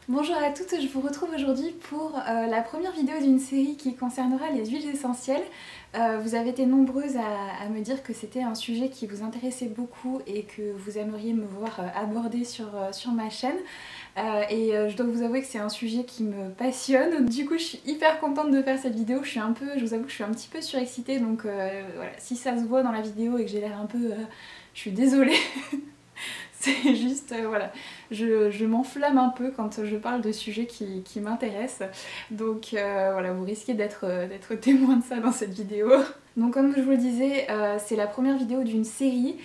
Bonjour à toutes, je vous retrouve aujourd'hui pour la première vidéo d'une série qui concernera les huiles essentielles. Vous avez été nombreuses à me dire que c'était un sujet qui vous intéressait beaucoup et que vous aimeriez me voir aborder sur ma chaîne. Je dois vous avouer que c'est un sujet qui me passionne. Du coup, je suis hyper contente de faire cette vidéo. Je vous avoue que je suis un petit peu surexcitée, donc voilà, si ça se voit dans la vidéo et que j'ai l'air un peu... je suis désolée. C'est juste, voilà, je m'enflamme un peu quand je parle de sujets qui m'intéressent. Donc voilà, vous risquez d'être témoin de ça dans cette vidéo. Donc comme je vous le disais, c'est la première vidéo d'une série,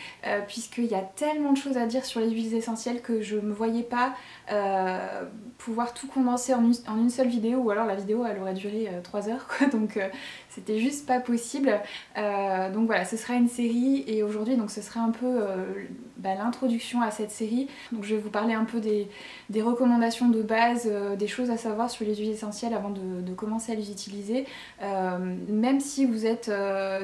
puisqu'il y a tellement de choses à dire sur les huiles essentielles que je me voyais pas pouvoir tout condenser en une seule vidéo, ou alors la vidéo elle aurait duré 3 heures quoi, donc c'était juste pas possible. Donc voilà, ce sera une série et aujourd'hui donc ce sera un peu l'introduction à cette série. Donc je vais vous parler un peu des recommandations de base, des choses à savoir sur les huiles essentielles avant de commencer à les utiliser. Même si vous êtes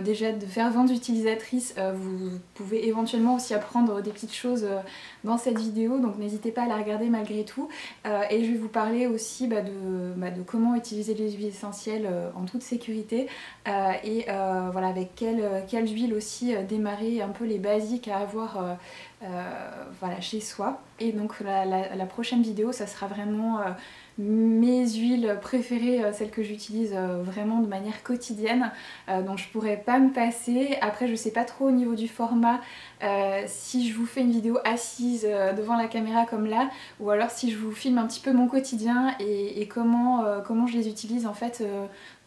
déjà de ferventes utilisatrices, vous pouvez éventuellement aussi apprendre des petites choses dans cette vidéo, donc n'hésitez pas à la regarder malgré tout. Et je vais vous parler aussi de comment utiliser les huiles essentielles en toute sécurité voilà, avec quelles huiles aussi démarrer un peu les basiques à avoir voilà, chez soi. Et donc la prochaine vidéo ça sera vraiment mes huiles préférées, celles que j'utilise vraiment de manière quotidienne, dont je pourrais pas me passer. Après je sais pas trop au niveau du format si je vous fais une vidéo assise devant la caméra comme là, ou alors si je vous filme un petit peu mon quotidien et comment je les utilise en fait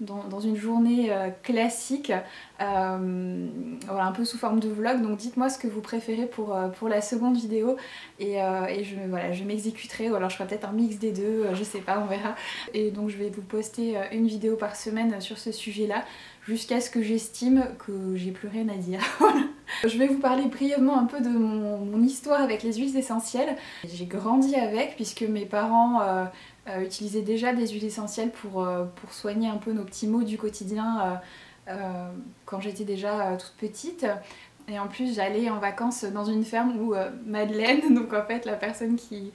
dans une journée classique, voilà, un peu sous forme de vlog. Donc dites-moi ce que vous préférez pour la seconde vidéo et voilà, je m'exécuterai, ou alors je ferai peut-être un mix des deux, je sais pas, on verra. Et donc je vais vous poster une vidéo par semaine sur ce sujet-là, jusqu'à ce que j'estime que j'ai plus rien à dire. Je vais vous parler brièvement un peu de mon histoire avec les huiles essentielles. J'ai grandi avec, puisque mes parents utilisaient déjà des huiles essentielles pour soigner un peu nos petits maux du quotidien quand j'étais déjà toute petite. Et en plus j'allais en vacances dans une ferme où Madeleine, donc en fait la personne qui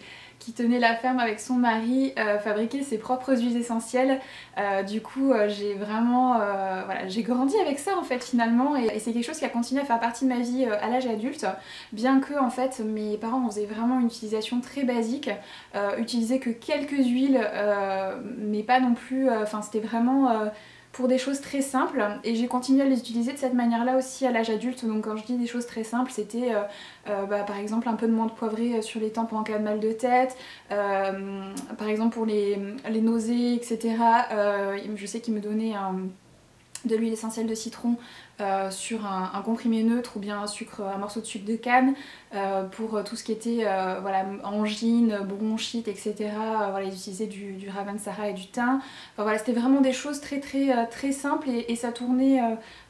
tenait la ferme avec son mari, fabriquait ses propres huiles essentielles. Du coup j'ai vraiment voilà, j'ai grandi avec ça en fait finalement, et c'est quelque chose qui a continué à faire partie de ma vie à l'âge adulte, bien que en fait mes parents faisaient vraiment une utilisation très basique, utilisaient que quelques huiles, mais pas non plus, enfin c'était vraiment pour des choses très simples, et j'ai continué à les utiliser de cette manière-là aussi à l'âge adulte. Donc quand je dis des choses très simples, c'était par exemple un peu de menthe poivrée sur les tempes en cas de mal de tête, par exemple pour les nausées, etc. Je sais qu'il me donnait de l'huile essentielle de citron sur un comprimé neutre, ou bien un morceau de sucre de canne pour tout ce qui était voilà, angine, bronchite, etc. Voilà, ils utilisaient du ravensara et du thym. Enfin, voilà, c'était vraiment des choses très simples, et ça tournait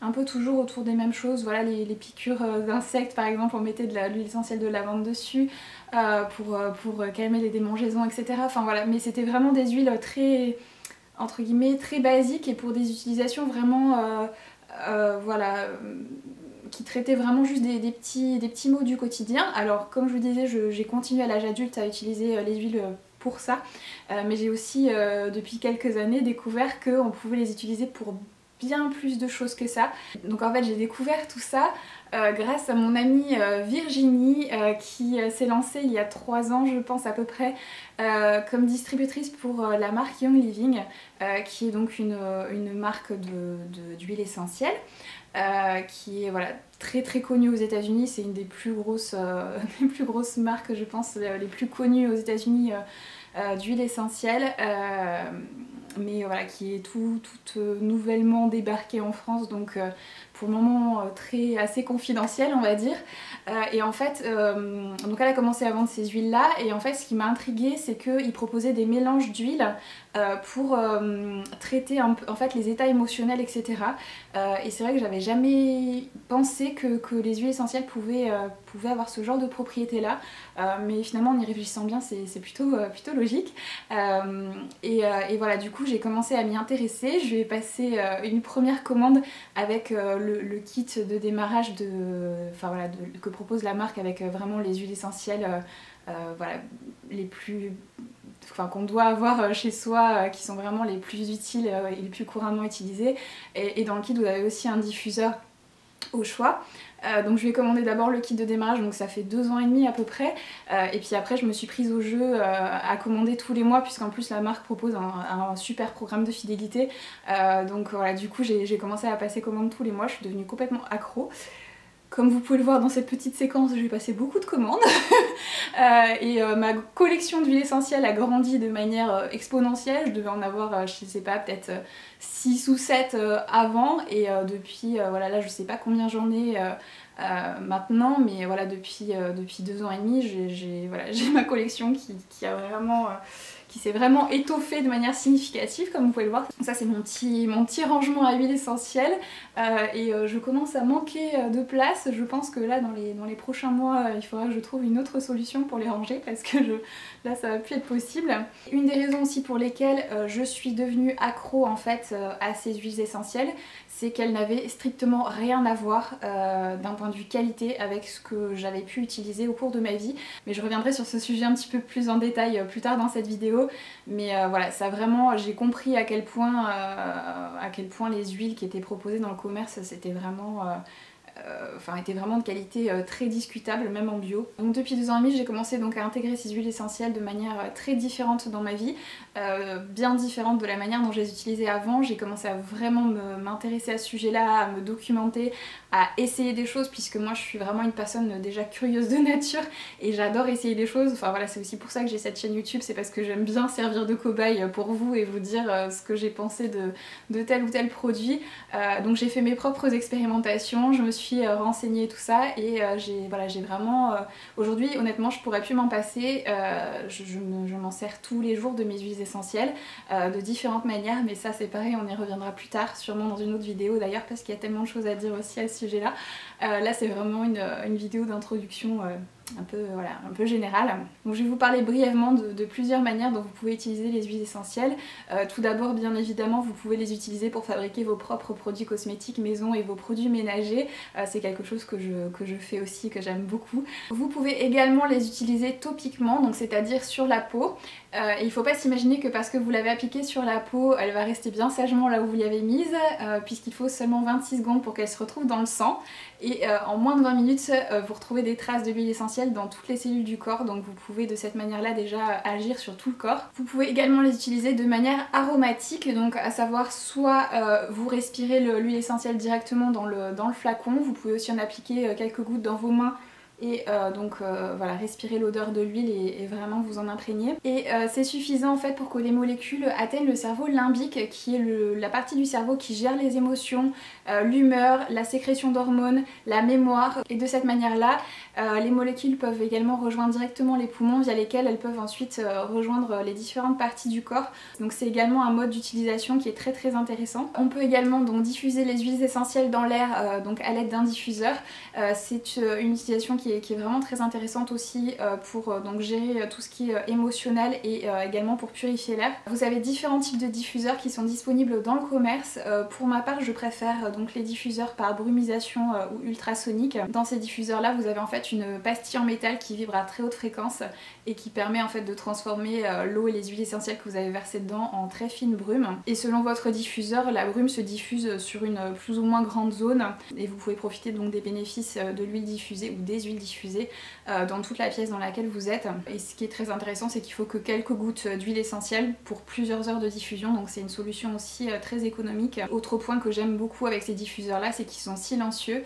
un peu toujours autour des mêmes choses. Voilà, les piqûres d'insectes par exemple, on mettait de l'huile essentielle de lavande dessus pour calmer les démangeaisons, etc. Enfin voilà, mais c'était vraiment des huiles très, entre guillemets, très basiques, et pour des utilisations vraiment voilà, qui traitaient vraiment juste des petits maux du quotidien. Alors comme je vous disais, j'ai continué à l'âge adulte à utiliser les huiles pour ça, mais j'ai aussi depuis quelques années découvert qu'on pouvait les utiliser pour bien plus de choses que ça. Donc en fait j'ai découvert tout ça grâce à mon amie Virginie qui s'est lancée il y a 3 ans je pense à peu près comme distributrice pour la marque Young Living, qui est donc une marque d'huile essentielle qui est voilà, très connue aux États-Unis. C'est une des plus grosses marques, je pense, les plus connues aux États-Unis d'huile essentielle, mais voilà, qui est toute nouvellement débarquée en France, donc pour le moment assez confidentielle on va dire. Et en fait, donc elle a commencé à vendre ces huiles là, et en fait ce qui m'a intriguée c'est qu'ils proposaient des mélanges d'huiles pour traiter en fait les états émotionnels, etc. Et c'est vrai que j'avais jamais pensé que les huiles essentielles pouvaient avoir ce genre de propriétés là, mais finalement en y réfléchissant bien c'est plutôt logique. Et voilà, du coup j'ai commencé à m'y intéresser. Je vais passer une première commande avec le le kit de démarrage que propose la marque avec vraiment les huiles essentielles voilà, les plus... qu'on doit avoir chez soi, qui sont vraiment les plus utiles et les plus couramment utilisées. Et dans le kit, vous avez aussi un diffuseur au choix. Donc je vais commander d'abord le kit de démarrage, donc ça fait 2 ans et demi à peu près, et puis après je me suis prise au jeu à commander tous les mois, puisqu'en plus la marque propose un super programme de fidélité, donc voilà, du coup j'ai commencé à passer commande tous les mois, je suis devenue complètement accro. Comme vous pouvez le voir dans cette petite séquence, j'ai passé beaucoup de commandes et ma collection d'huiles essentielles a grandi de manière exponentielle. Je devais en avoir, je sais pas, peut-être 6 ou 7 avant, et depuis, voilà, là je sais pas combien j'en ai maintenant, mais voilà, depuis 2 ans et demi, j'ai ma collection qui a vraiment... qui s'est vraiment étoffée de manière significative, comme vous pouvez le voir. Ça c'est mon petit rangement à huile essentielle, et je commence à manquer de place. Je pense que là dans les prochains mois il faudra que je trouve une autre solution pour les ranger, parce que là ça va plus être possible. Une des raisons aussi pour lesquelles je suis devenue accro en fait à ces huiles essentielles, c'est qu'elles n'avaient strictement rien à voir d'un point de vue qualité avec ce que j'avais pu utiliser au cours de ma vie. Mais je reviendrai sur ce sujet un petit peu plus en détail plus tard dans cette vidéo. Mais voilà, ça vraiment, j'ai compris à quel point les huiles qui étaient proposées dans le commerce, c'était vraiment... étaient vraiment de qualité très discutable, même en bio. Donc depuis 2 ans et demi, j'ai commencé donc à intégrer ces huiles essentielles de manière très différente dans ma vie, bien différente de la manière dont je les utilisais avant. J'ai commencé à vraiment m'intéresser à ce sujet-là, à me documenter, à essayer des choses, puisque moi je suis vraiment une personne déjà curieuse de nature et j'adore essayer des choses. Enfin voilà, c'est aussi pour ça que j'ai cette chaîne YouTube, c'est parce que j'aime bien servir de cobaye pour vous et vous dire ce que j'ai pensé de tel ou tel produit. Donc j'ai fait mes propres expérimentations, je me suis renseignée tout ça, et j'ai vraiment... Aujourd'hui honnêtement je pourrais plus m'en passer, je m'en sers tous les jours de mes huiles essentielles de différentes manières, mais ça c'est pareil, on y reviendra plus tard, sûrement dans une autre vidéo d'ailleurs, parce qu'il y a tellement de choses à dire aussi à ce sujet-là. Là c'est vraiment une vidéo d'introduction un peu générale. Donc je vais vous parler brièvement de plusieurs manières dont vous pouvez utiliser les huiles essentielles. Tout d'abord, bien évidemment, vous pouvez les utiliser pour fabriquer vos propres produits cosmétiques maison et vos produits ménagers. C'est quelque chose que je fais aussi, que j'aime beaucoup. Vous pouvez également les utiliser topiquement, donc c'est-à-dire sur la peau. Et il ne faut pas s'imaginer que parce que vous l'avez appliquée sur la peau, elle va rester bien sagement là où vous l'avez mise, puisqu'il faut seulement 26 secondes pour qu'elle se retrouve dans le sang. Et en moins de 20 minutes, vous retrouvez des traces de l'huile essentielle dans toutes les cellules du corps, donc vous pouvez de cette manière-là déjà agir sur tout le corps. Vous pouvez également les utiliser de manière aromatique, donc à savoir soit vous respirez l'huile essentielle directement dans le flacon, vous pouvez aussi en appliquer quelques gouttes dans vos mains et voilà, respirer l'odeur de l'huile et vraiment vous en imprégner. Et c'est suffisant en fait pour que les molécules atteignent le cerveau limbique, qui est la partie du cerveau qui gère les émotions, l'humeur, la sécrétion d'hormones, la mémoire. Et de cette manière-là, les molécules peuvent également rejoindre directement les poumons, via lesquels elles peuvent ensuite rejoindre les différentes parties du corps. Donc c'est également un mode d'utilisation qui est très très intéressant. On peut également donc diffuser les huiles essentielles dans l'air donc à l'aide d'un diffuseur. C'est une utilisation qui est vraiment très intéressante aussi pour donc gérer tout ce qui est émotionnel et également pour purifier l'air. Vous avez différents types de diffuseurs qui sont disponibles dans le commerce. Pour ma part, je préfère donc les diffuseurs par brumisation ou ultrasonique. Dans ces diffuseurs là, vous avez en fait une pastille en métal qui vibre à très haute fréquence et qui permet en fait de transformer l'eau et les huiles essentielles que vous avez versées dedans en très fine brume. Et selon votre diffuseur, la brume se diffuse sur une plus ou moins grande zone et vous pouvez profiter donc des bénéfices de l'huile diffusée ou des huiles diffusées dans toute la pièce dans laquelle vous êtes. Et ce qui est très intéressant, c'est qu'il faut que quelques gouttes d'huile essentielle pour plusieurs heures de diffusion, donc c'est une solution aussi très économique. Autre point que j'aime beaucoup avec ces diffuseurs là, c'est qu'ils sont silencieux,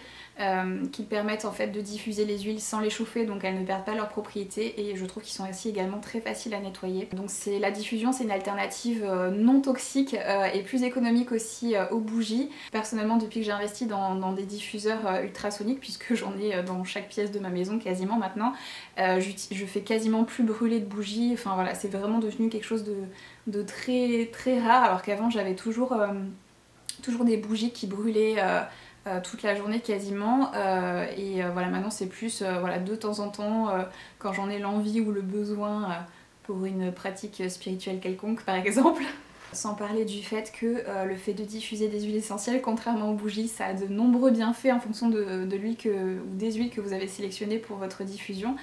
qu'ils permettent en fait de diffuser les huiles sans les chauffer, donc elles ne perdent pas leurs propriétés, et je trouve qu'ils sont aussi également très faciles à nettoyer. Donc la diffusion, c'est une alternative non toxique et plus économique aussi aux bougies. Personnellement, depuis que j'ai investi dans des diffuseurs ultrasoniques, puisque j'en ai dans chaque pièce de ma maison quasiment maintenant, je fais quasiment plus brûler de bougies. Enfin voilà, c'est vraiment devenu quelque chose de très très rare, alors qu'avant j'avais toujours des bougies qui brûlaient toute la journée quasiment, voilà, maintenant c'est plus voilà, de temps en temps quand j'en ai l'envie ou le besoin pour une pratique spirituelle quelconque par exemple. Sans parler du fait que le fait de diffuser des huiles essentielles, contrairement aux bougies, ça a de nombreux bienfaits en fonction de l'huile ou des huiles que vous avez sélectionnées pour votre diffusion.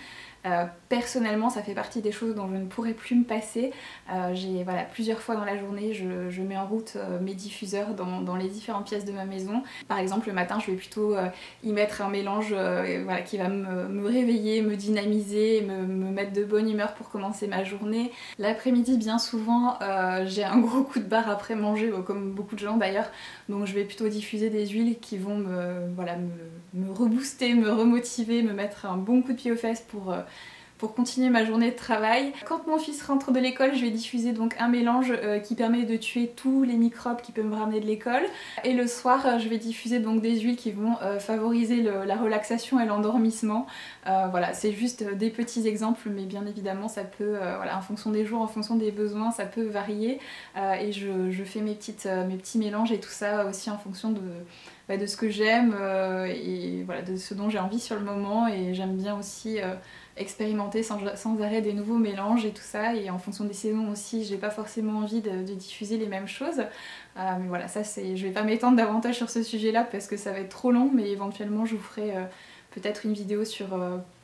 Personnellement, ça fait partie des choses dont je ne pourrais plus me passer. Voilà, plusieurs fois dans la journée, je mets en route mes diffuseurs dans les différentes pièces de ma maison. Par exemple, le matin, je vais plutôt y mettre un mélange voilà, qui va me réveiller, me dynamiser, me mettre de bonne humeur pour commencer ma journée. L'après-midi, bien souvent, j'ai un gros coup de barre après manger, comme beaucoup de gens d'ailleurs, donc je vais plutôt diffuser des huiles qui vont me rebooster, me remotiver, me mettre un bon coup de pied aux fesses pour continuer ma journée de travail. Quand mon fils rentre de l'école, je vais diffuser donc un mélange qui permet de tuer tous les microbes qui peuvent me ramener de l'école. Et le soir, je vais diffuser donc des huiles qui vont favoriser la relaxation et l'endormissement. Voilà, c'est juste des petits exemples, mais bien évidemment ça peut, voilà, en fonction des jours, en fonction des besoins, ça peut varier. Et je fais mes petits mélanges et tout ça aussi en fonction de ce que j'aime et voilà, de ce dont j'ai envie sur le moment. Et j'aime bien aussi expérimenter sans arrêt des nouveaux mélanges et tout ça, et en fonction des saisons aussi, j'ai pas forcément envie de diffuser les mêmes choses. Mais voilà, ça c'est, je vais pas m'étendre davantage sur ce sujet là parce que ça va être trop long, mais éventuellement je vous ferai peut-être une vidéo sur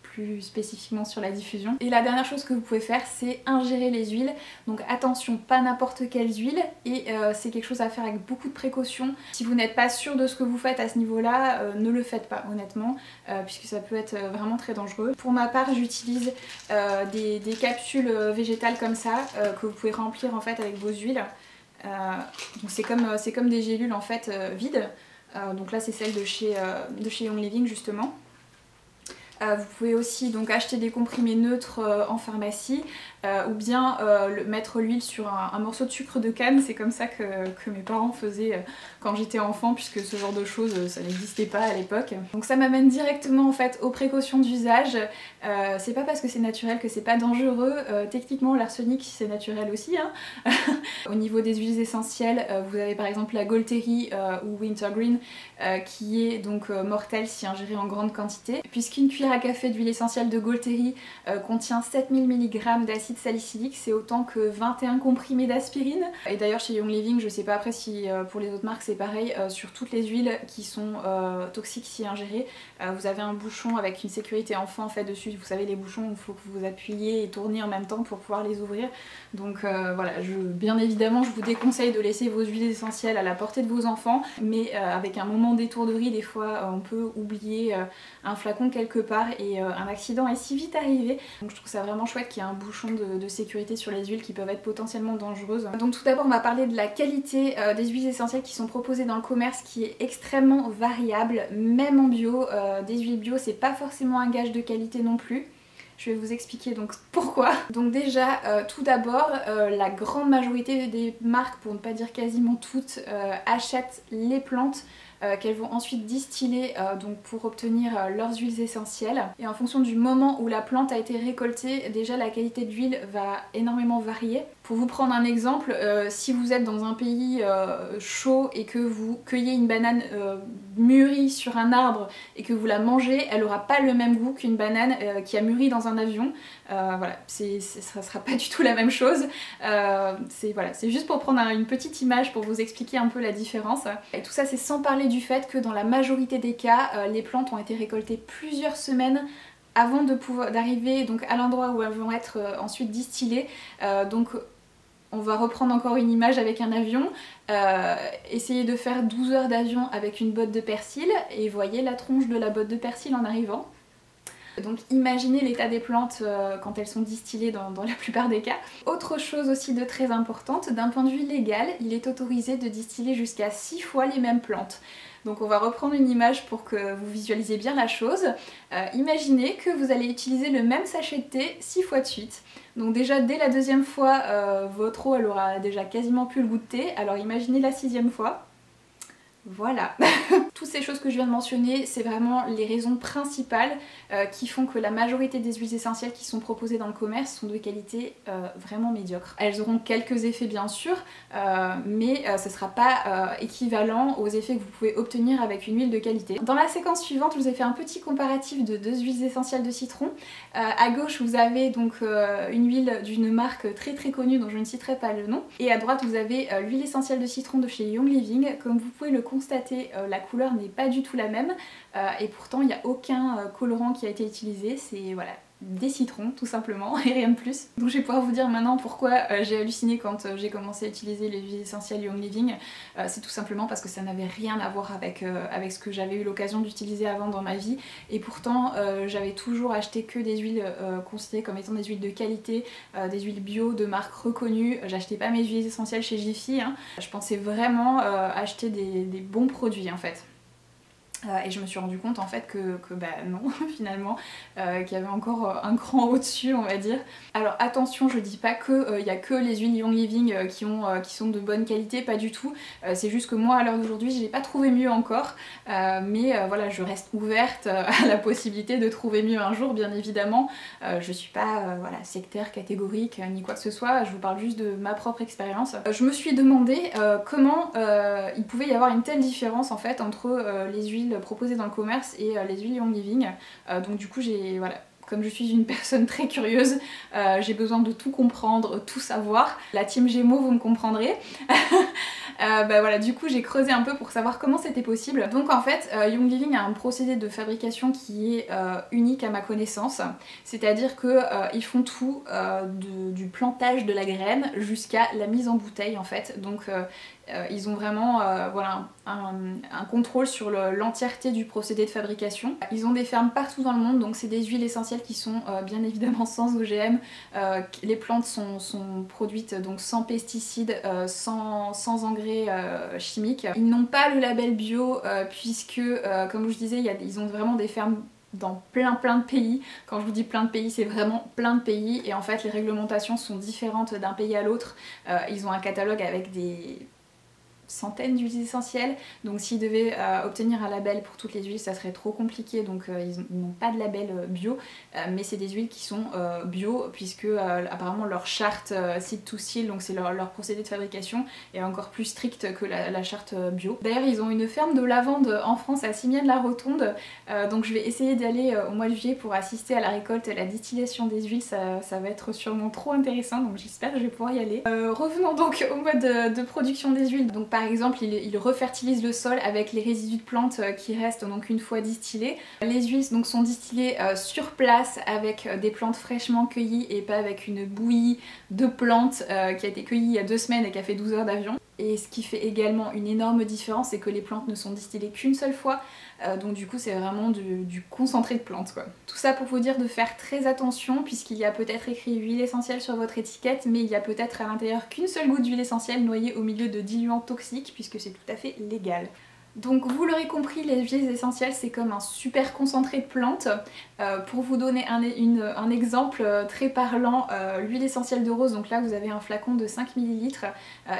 plus spécifiquement sur la diffusion. Et la dernière chose que vous pouvez faire, c'est ingérer les huiles. Donc attention, pas n'importe quelles huiles, et c'est quelque chose à faire avec beaucoup de précaution. Si vous n'êtes pas sûr de ce que vous faites à ce niveau-là, ne le faites pas honnêtement, puisque ça peut être vraiment très dangereux. Pour ma part, j'utilise des capsules végétales comme ça, que vous pouvez remplir en fait avec vos huiles. Donc c'est comme des gélules en fait vides. Donc là c'est celle de chez Young Living justement. Vous pouvez aussi donc acheter des comprimés neutres en pharmacie ou bien mettre l'huile sur un morceau de sucre de canne. C'est comme ça que mes parents faisaient quand j'étais enfant, puisque ce genre de choses ça n'existait pas à l'époque. Donc ça m'amène directement en fait aux précautions d'usage. C'est pas parce que c'est naturel que c'est pas dangereux. Techniquement l'arsenic c'est naturel aussi, hein. Au niveau des huiles essentielles, vous avez par exemple la Golteri ou Wintergreen qui est donc mortelle si ingérée en grande quantité, puisqu'une cuillère à café d'huile essentielle de Golteri contient 7000 mg d'acide salicylique, c'est autant que 21 comprimés d'aspirine. Et d'ailleurs chez Young Living, je sais pas après si pour les autres marques c'est pareil, sur toutes les huiles qui sont toxiques si ingérées, vous avez un bouchon avec une sécurité enfant en fait dessus. Vous savez les bouchons où il faut que vous appuyiez et tourniez en même temps pour pouvoir les ouvrir. Donc voilà, bien évidemment je vous déconseille de laisser vos huiles essentielles à la portée de vos enfants, mais avec un moment d'étourderie, des fois on peut oublier un flacon quelque part et un accident est si vite arrivé. Donc je trouve ça vraiment chouette qu'il y ait un bouchon de sécurité sur les huiles qui peuvent être potentiellement dangereuses. Donc tout d'abord on va parler de la qualité des huiles essentielles qui sont proposées dans le commerce, qui est extrêmement variable, même en bio. Des huiles bio c'est pas forcément un gage de qualité non plus. Je vais vous expliquer donc pourquoi. Donc déjà, tout d'abord, la grande majorité des marques, pour ne pas dire quasiment toutes, achètent les plantes qu'elles vont ensuite distiller donc pour obtenir leurs huiles essentielles. Et en fonction du moment où la plante a été récoltée, déjà la qualité de l'huile va énormément varier. Pour vous prendre un exemple, si vous êtes dans un pays chaud et que vous cueillez une banane mûrie sur un arbre et que vous la mangez, elle n'aura pas le même goût qu'une banane qui a mûri dans un avion. Voilà, ça sera pas du tout la même chose. C'est juste pour prendre une petite image pour vous expliquer un peu la différence. Et tout ça c'est sans parler du fait que dans la majorité des cas, les plantes ont été récoltées plusieurs semaines avant d'arriver donc à l'endroit où elles vont être ensuite distillées. Donc on va reprendre encore une image avec un avion. Essayez de faire 12 heures d'avion avec une botte de persil et voyez la tronche de la botte de persil en arrivant. Donc imaginez l'état des plantes quand elles sont distillées dans la plupart des cas. Autre chose aussi de très importante, d'un point de vue légal, il est autorisé de distiller jusqu'à 6 fois les mêmes plantes. Donc on va reprendre une image pour que vous visualisiez bien la chose. Imaginez que vous allez utiliser le même sachet de thé 6 fois de suite. Donc déjà dès la deuxième fois, votre eau elle aura déjà quasiment plus le goût de thé, alors imaginez la 6e fois. Voilà. Toutes ces choses que je viens de mentionner, c'est vraiment les raisons principales qui font que la majorité des huiles essentielles qui sont proposées dans le commerce sont de qualité vraiment médiocre. Elles auront quelques effets bien sûr, mais ce sera pas équivalent aux effets que vous pouvez obtenir avec une huile de qualité. Dans la séquence suivante, je vous ai fait un petit comparatif de 2 huiles essentielles de citron. À gauche, vous avez donc une huile d'une marque très connue dont je ne citerai pas le nom. Et à droite, vous avez l'huile essentielle de citron de chez Young Living. Comme vous pouvez le constater, la couleur n'est pas du tout la même et pourtant il n'y a aucun colorant qui a été utilisé, c'est voilà, des citrons tout simplement et rien de plus. Donc je vais pouvoir vous dire maintenant pourquoi j'ai halluciné quand j'ai commencé à utiliser les huiles essentielles Young Living. C'est tout simplement parce que ça n'avait rien à voir avec ce que j'avais eu l'occasion d'utiliser avant dans ma vie, et pourtant j'avais toujours acheté que des huiles considérées comme étant des huiles de qualité, des huiles bio de marques reconnues. J'achetais pas mes huiles essentielles chez Jiffy, hein. Je pensais vraiment acheter des bons produits en fait. Et je me suis rendu compte en fait que bah non finalement, qu'il y avait encore un cran au-dessus on va dire. Alors attention, je dis pas que y a que les huiles Young Living qui sont de bonne qualité, pas du tout. C'est juste que moi à l'heure d'aujourd'hui je n'ai pas trouvé mieux encore, mais voilà, je reste ouverte à la possibilité de trouver mieux un jour bien évidemment. Je suis pas voilà, sectaire, catégorique, ni quoi que ce soit, je vous parle juste de ma propre expérience. Je me suis demandé comment il pouvait y avoir une telle différence en fait entre les huiles proposées dans le commerce et les huiles Young Living. Donc du coup voilà, comme je suis une personne très curieuse, j'ai besoin de tout comprendre, tout savoir. La team Gémeaux, vous me comprendrez. Bah voilà, du coup j'ai creusé un peu pour savoir comment c'était possible. Donc en fait, Young Living a un procédé de fabrication qui est unique à ma connaissance. C'est-à-dire qu'ils font tout du plantage de la graine jusqu'à la mise en bouteille en fait. Donc ils ont vraiment voilà, un contrôle sur l'entièreté du procédé de fabrication. Ils ont des fermes partout dans le monde, donc c'est des huiles essentielles qui sont bien évidemment sans OGM. Les plantes sont produites donc sans pesticides, sans engrais chimiques. Ils n'ont pas le label bio puisque, comme je disais, ils ont vraiment des fermes dans plein de pays. Quand je vous dis plein de pays, c'est vraiment plein de pays, et en fait les réglementations sont différentes d'un pays à l'autre. Ils ont un catalogue avec des centaines d'huiles essentielles, donc s'ils devaient obtenir un label pour toutes les huiles ça serait trop compliqué, donc ils n'ont pas de label bio, mais c'est des huiles qui sont bio puisque apparemment leur charte Seed to Seal, donc c'est leur procédé de fabrication, est encore plus strict que la charte bio. D'ailleurs ils ont une ferme de lavande en France à Simiane-la-Rotonde, donc je vais essayer d'aller au mois de juillet pour assister à la récolte et à la distillation des huiles, ça va être sûrement trop intéressant, donc j'espère que je vais pouvoir y aller. Revenons donc au mode de production des huiles. Donc par exemple ils refertilisent le sol avec les résidus de plantes qui restent donc une fois distillés. Les huiles donc sont distillées sur place avec des plantes fraîchement cueillies et pas avec une bouillie de plantes qui a été cueillie il y a 2 semaines et qui a fait 12 heures d'avion. Et ce qui fait également une énorme différence, c'est que les plantes ne sont distillées qu'une seule fois, donc du coup c'est vraiment du concentré de plantes quoi. Tout ça pour vous dire de faire très attention, puisqu'il y a peut-être écrit huile essentielle sur votre étiquette, mais il y a peut-être à l'intérieur qu'une seule goutte d'huile essentielle noyée au milieu de diluants toxiques, puisque c'est tout à fait légal. Donc vous l'aurez compris, les huiles essentielles c'est comme un super concentré de plantes. Pour vous donner un exemple très parlant, l'huile essentielle de rose, donc là vous avez un flacon de 5 ml,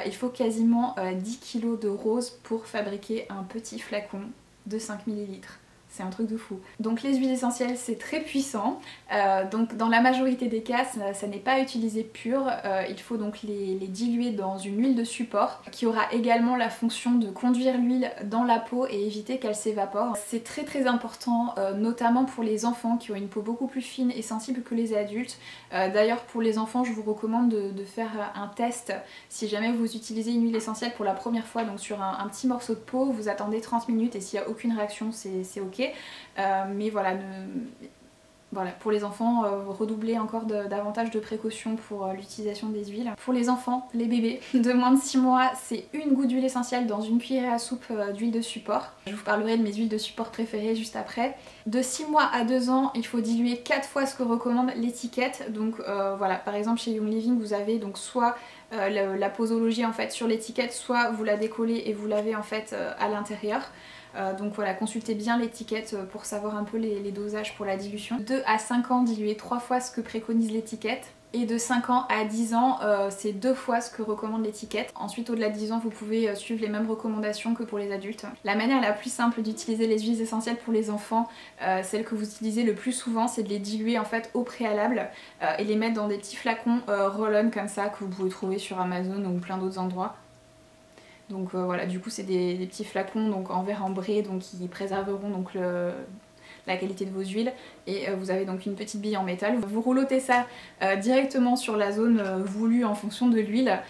il faut quasiment 10 kg de rose pour fabriquer un petit flacon de 5 ml. C'est un truc de fou. Donc les huiles essentielles c'est très puissant, donc dans la majorité des cas ça n'est pas utilisé pur, il faut donc les diluer dans une huile de support qui aura également la fonction de conduire l'huile dans la peau et éviter qu'elle s'évapore. C'est très important, notamment pour les enfants qui ont une peau beaucoup plus fine et sensible que les adultes. D'ailleurs pour les enfants je vous recommande de faire un test si jamais vous utilisez une huile essentielle pour la première fois, donc sur un petit morceau de peau, vous attendez 30 minutes et s'il n'y a aucune réaction c'est ok. Mais voilà, voilà, pour les enfants, redoubler encore davantage de précautions pour l'utilisation des huiles. Pour les enfants, les bébés de moins de 6 mois, c'est une goutte d'huile essentielle dans une cuillerée à soupe d'huile de support. Je vous parlerai de mes huiles de support préférées juste après. De 6 mois à 2 ans, il faut diluer 4 fois ce que recommande l'étiquette. Donc voilà, par exemple chez Young Living, vous avez donc soit la posologie en fait sur l'étiquette, soit vous la décollez et vous lavez en fait à l'intérieur. Donc voilà, consultez bien l'étiquette pour savoir un peu les dosages pour la dilution. 2 à 5 ans, diluez 3 fois ce que préconise l'étiquette. Et de 5 ans à 10 ans, c'est 2 fois ce que recommande l'étiquette. Ensuite, au-delà de 10 ans, vous pouvez suivre les mêmes recommandations que pour les adultes. La manière la plus simple d'utiliser les huiles essentielles pour les enfants, celle que vous utilisez le plus souvent, c'est de les diluer en fait au préalable et les mettre dans des petits flacons roll-on comme ça que vous pouvez trouver sur Amazon ou plein d'autres endroits. Donc voilà, du coup c'est des petits flacons donc en verre ambré, donc qui préserveront donc la qualité de vos huiles, et vous avez donc une petite bille en métal. Vous roulotez ça directement sur la zone voulue en fonction de l'huile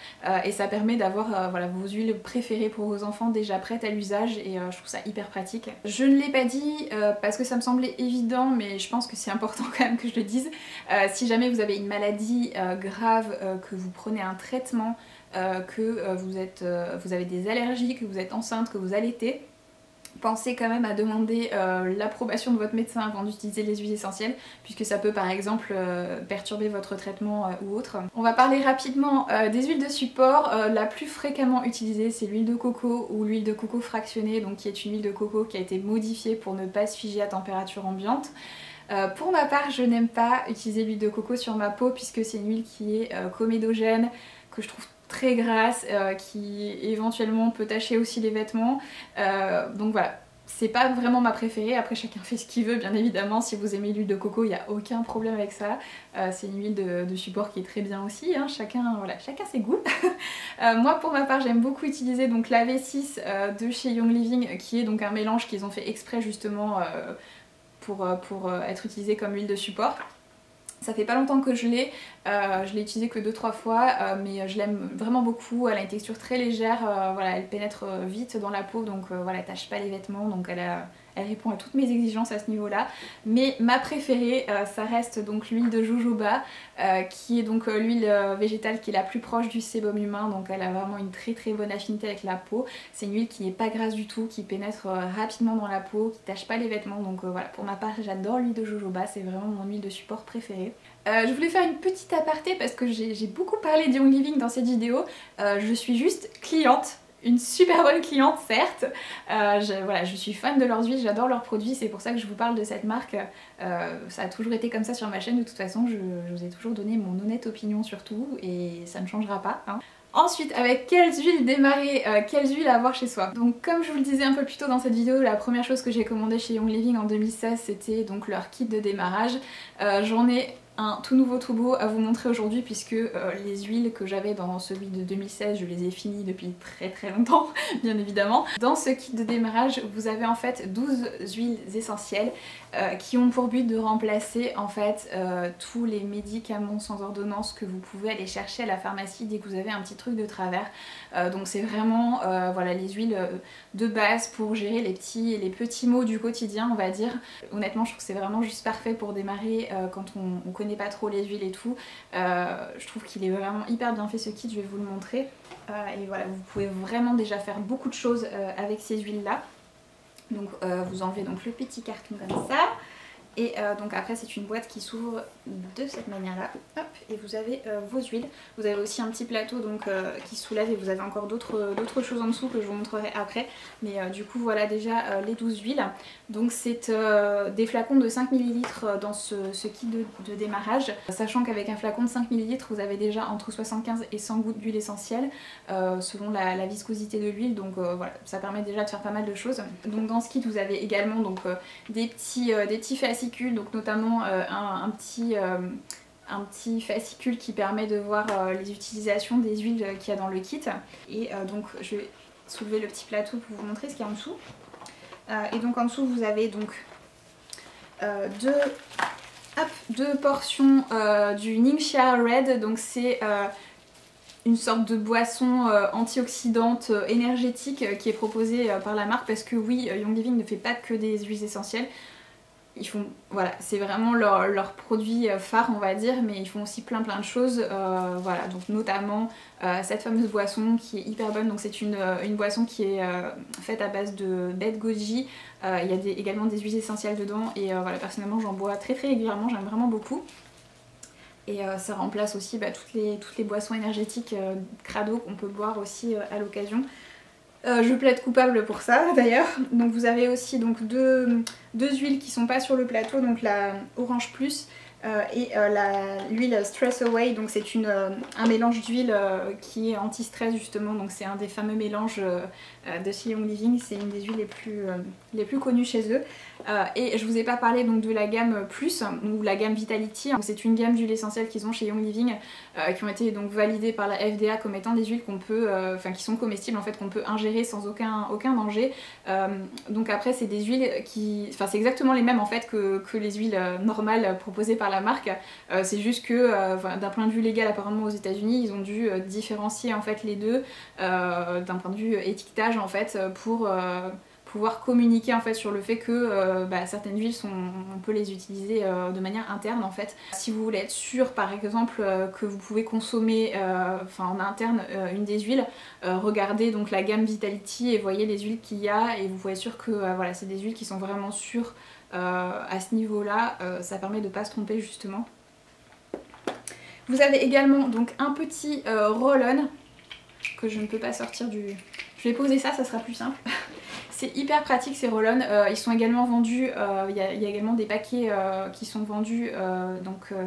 et ça permet d'avoir voilà, vos huiles préférées pour vos enfants déjà prêtes à l'usage, et je trouve ça hyper pratique. Je ne l'ai pas dit parce que ça me semblait évident, mais je pense que c'est important quand même que je le dise. Si jamais vous avez une maladie grave, que vous prenez un traitement, que vous avez des allergies, que vous êtes enceinte, que vous allaitez, pensez quand même à demander l'approbation de votre médecin avant d'utiliser les huiles essentielles, puisque ça peut par exemple perturber votre traitement ou autre. On va parler rapidement des huiles de support. La plus fréquemment utilisée, c'est l'huile de coco ou l'huile de coco fractionnée, donc qui est une huile de coco qui a été modifiée pour ne pas se figer à température ambiante. Pour ma part, je n'aime pas utiliser l'huile de coco sur ma peau puisque c'est une huile qui est comédogène, que je trouve très grasse, qui éventuellement peut tacher aussi les vêtements. Donc voilà, c'est pas vraiment ma préférée. Après chacun fait ce qu'il veut bien évidemment. Si vous aimez l'huile de coco, il n'y a aucun problème avec ça. C'est une huile de support qui est très bien aussi, hein. Voilà, chacun ses goûts. Moi pour ma part j'aime beaucoup utiliser donc la V6 de chez Young Living, qui est donc un mélange qu'ils ont fait exprès justement pour être utilisé comme huile de support. Ça fait pas longtemps que je l'ai utilisé que 2-3 fois, mais je l'aime vraiment beaucoup. Elle a une texture très légère, voilà, elle pénètre vite dans la peau, donc voilà, elle tâche pas les vêtements, donc elle répond à toutes mes exigences à ce niveau-là. Mais ma préférée, ça reste donc l'huile de jojoba, qui est donc l'huile végétale qui est la plus proche du sébum humain, donc elle a vraiment une très très bonne affinité avec la peau. C'est une huile qui n'est pas grasse du tout, qui pénètre rapidement dans la peau, qui tâche pas les vêtements, donc voilà, pour ma part j'adore l'huile de jojoba, c'est vraiment mon huile de support préférée. Je voulais faire une petite aparté parce que j'ai beaucoup parlé de Young Living dans cette vidéo. Je suis juste cliente, une super bonne cliente certes. Voilà, je suis fan de leurs huiles, j'adore leurs produits, c'est pour ça que je vous parle de cette marque. Ça a toujours été comme ça sur ma chaîne, de toute façon je vous ai toujours donné mon honnête opinion sur tout et ça ne changera pas, hein. Ensuite, avec quelles huiles démarrer, quelles huiles avoir chez soi. Donc comme je vous le disais un peu plus tôt dans cette vidéo, la première chose que j'ai commandée chez Young Living en 2016, c'était donc leur kit de démarrage. J'en ai un tout nouveau tout beau à vous montrer aujourd'hui puisque les huiles que j'avais dans celui de 2016, je les ai finies depuis très longtemps, bien évidemment. Dans ce kit de démarrage, vous avez en fait 12 huiles essentielles qui ont pour but de remplacer en fait tous les médicaments sans ordonnance que vous pouvez aller chercher à la pharmacie dès que vous avez un petit truc de travers. Donc c'est vraiment voilà, les huiles de base pour gérer les petits maux du quotidien, on va dire. Honnêtement, je trouve que c'est vraiment juste parfait pour démarrer quand on connaît pas trop les huiles et tout. Je trouve qu'il est vraiment hyper bien fait ce kit, je vais vous le montrer. Et voilà, vous pouvez vraiment déjà faire beaucoup de choses avec ces huiles là. Donc vous enlevez donc le petit carton comme ça. Et donc après c'est une boîte qui s'ouvre de cette manière là, hop, et vous avez vos huiles. Vous avez aussi un petit plateau donc qui soulève et vous avez encore d'autres choses en dessous que je vous montrerai après. Mais du coup voilà déjà les 12 huiles. Donc c'est des flacons de 5 ml dans ce kit de démarrage. Sachant qu'avec un flacon de 5 ml vous avez déjà entre 75 et 100 gouttes d'huile essentielle selon la viscosité de l'huile. Donc voilà, ça permet déjà de faire pas mal de choses. Donc dans ce kit vous avez également donc, des petits fascicules, donc notamment un petit fascicule qui permet de voir les utilisations des huiles qu'il y a dans le kit. Et donc je vais soulever le petit plateau pour vous montrer ce qu'il y a en dessous. Et donc en dessous vous avez donc deux portions du Ningxia Red, donc c'est une sorte de boisson antioxydante énergétique qui est proposée par la marque parce que oui, Young Living ne fait pas que des huiles essentielles. Ils font, voilà, c'est vraiment leur produit phare on va dire, mais ils font aussi plein de choses, voilà, donc notamment cette fameuse boisson qui est hyper bonne. Donc c'est une boisson qui est faite à base de baies de goji, il y a également des huiles essentielles dedans et voilà, personnellement j'en bois très régulièrement, j'aime vraiment beaucoup. Et ça remplace aussi toutes les boissons énergétiques crado qu'on peut boire aussi à l'occasion. Je plaide coupable pour ça d'ailleurs. Donc vous avez aussi donc deux huiles qui sont pas sur le plateau, donc la Orange Plus et l'huile Stress Away. Donc c'est un mélange d'huile qui est anti-stress justement, donc c'est un des fameux mélanges de chez Young Living, c'est une des huiles les plus connues chez eux. Et je vous ai pas parlé donc de la gamme Plus ou la gamme Vitality. C'est une gamme d'huiles essentielles qu'ils ont chez Young Living qui ont été donc validées par la FDA comme étant des huiles qu'on peut, qui sont comestibles en fait, qu'on peut ingérer sans aucun danger. Donc après c'est des huiles c'est exactement les mêmes en fait que les huiles normales proposées par la marque. C'est juste que d'un point de vue légal apparemment aux États-Unis ils ont dû différencier en fait les deux d'un point de vue étiquetage en fait pour pouvoir communiquer en fait sur le fait que certaines huiles on peut les utiliser de manière interne en fait. Si vous voulez être sûr par exemple que vous pouvez consommer en interne une des huiles, regardez donc la gamme Vitality et voyez les huiles qu'il y a et vous pouvez être sûr que voilà, c'est des huiles qui sont vraiment sûres à ce niveau là, ça permet de pas se tromper justement. Vous avez également donc un petit roll-on que je ne peux pas sortir du... Je vais poser ça, ça sera plus simple. C'est hyper pratique ces roll-on, ils sont également vendus, il y a également des paquets qui sont vendus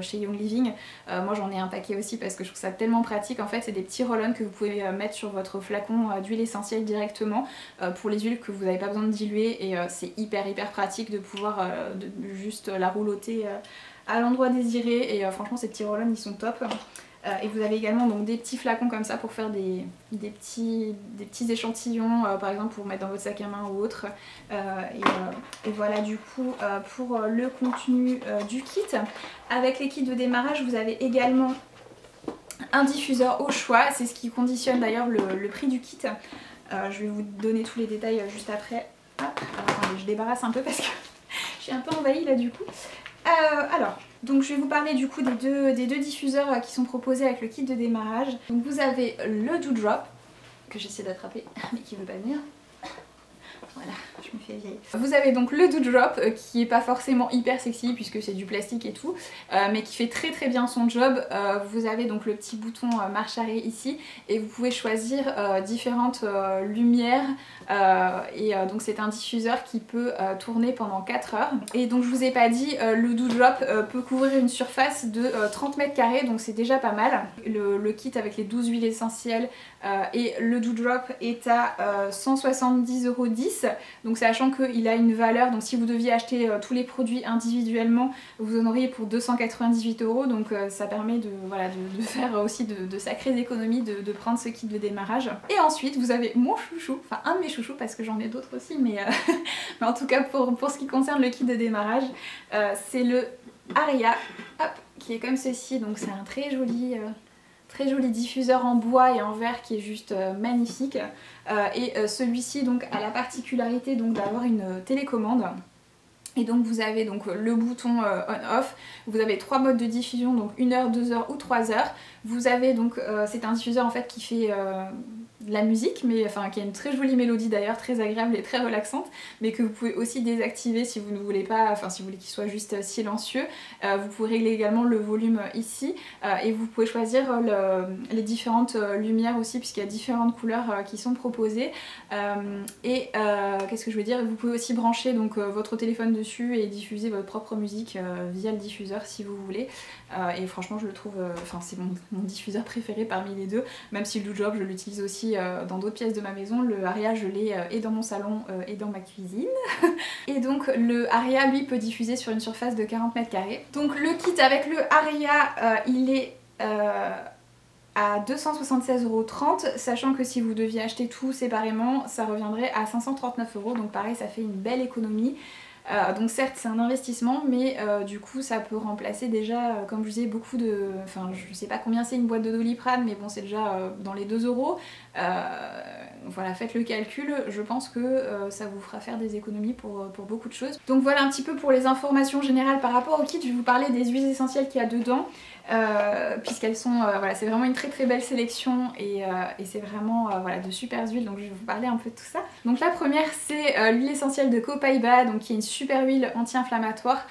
chez Young Living. Moi j'en ai un paquet aussi parce que je trouve ça tellement pratique. En fait c'est des petits roll-on que vous pouvez mettre sur votre flacon d'huile essentielle directement pour les huiles que vous n'avez pas besoin de diluer et c'est hyper pratique de pouvoir juste la rouloter à l'endroit désiré et franchement ces petits roll-on ils sont top. Et vous avez également donc des petits flacons comme ça pour faire des petits échantillons, par exemple pour mettre dans votre sac à main ou autre. Et voilà du coup pour le contenu du kit. Avec les kits de démarrage vous avez également un diffuseur au choix, c'est ce qui conditionne d'ailleurs le prix du kit. Je vais vous donner tous les détails juste après. Hop, attendez, je débarrasse un peu parce que je suis un peu envahie là du coup. Alors, donc je vais vous parler du coup des deux diffuseurs qui sont proposés avec le kit de démarrage. Donc vous avez le Doudrop, que j'essaie d'attraper mais qui veut pas venir. Voilà, je me fais vieille. Vous avez donc le Doudrop qui est pas forcément hyper sexy puisque c'est du plastique et tout, mais qui fait très bien son job. Vous avez donc le petit bouton marche arrêt ici et vous pouvez choisir différentes lumières donc c'est un diffuseur qui peut tourner pendant 4 heures. Et donc je vous ai pas dit, le Doudrop peut couvrir une surface de 30 mètres carrés, donc c'est déjà pas mal. Le kit avec les 12 huiles essentielles et le Doudrop est à 170,10 €. Donc sachant qu'il a une valeur, donc si vous deviez acheter tous les produits individuellement, vous en auriez pour 298 €. Donc ça permet de faire aussi de sacrées économies de prendre ce kit de démarrage. Et ensuite vous avez mon chouchou, enfin un de mes chouchous parce que j'en ai d'autres aussi, mais en tout cas pour ce qui concerne le kit de démarrage, c'est le Aria, hop, qui est comme ceci. Donc c'est un très joli diffuseur en bois et en verre qui est juste magnifique. Et celui-ci donc a la particularité d'avoir une télécommande. Et donc vous avez donc le bouton on-off, vous avez 3 modes de diffusion, donc 1 heure, 2 heures ou 3 heures. Vous avez donc, c'est un diffuseur en fait qui fait de la musique, mais enfin qui a une très jolie mélodie d'ailleurs, très agréable et très relaxante, mais que vous pouvez aussi désactiver si vous ne voulez pas, enfin si vous voulez qu'il soit juste silencieux. Vous pouvez régler également le volume ici et vous pouvez choisir les différentes lumières aussi puisqu'il y a différentes couleurs qui sont proposées. Qu'est-ce que je veux dire, vous pouvez aussi brancher donc votre téléphone dessus et diffuser votre propre musique via le diffuseur si vous voulez. Et franchement je le trouve, c'est mon diffuseur préféré parmi les deux, même si le Doudrop je l'utilise aussi dans d'autres pièces de ma maison. Le Aria je l'ai et dans mon salon et dans ma cuisine. Et donc le Aria lui peut diffuser sur une surface de 40 mètres carrés. Donc le kit avec le Aria il est à 276,30 €, sachant que si vous deviez acheter tout séparément ça reviendrait à 539 €, donc pareil ça fait une belle économie. Donc certes c'est un investissement mais du coup ça peut remplacer déjà comme je disais beaucoup de... Enfin je sais pas combien c'est une boîte de Doliprane mais bon c'est déjà dans les 2 €. Voilà, faites le calcul, je pense que ça vous fera faire des économies pour beaucoup de choses. Donc voilà un petit peu pour les informations générales par rapport au kit. Je vais vous parler des huiles essentielles qu'il y a dedans. puisqu'elles sont, voilà, c'est vraiment une très belle sélection et c'est vraiment voilà, de super huiles, donc je vais vous parler un peu de tout ça. Donc la première c'est l'huile essentielle de Copaiba, donc qui est une super huile anti-inflammatoire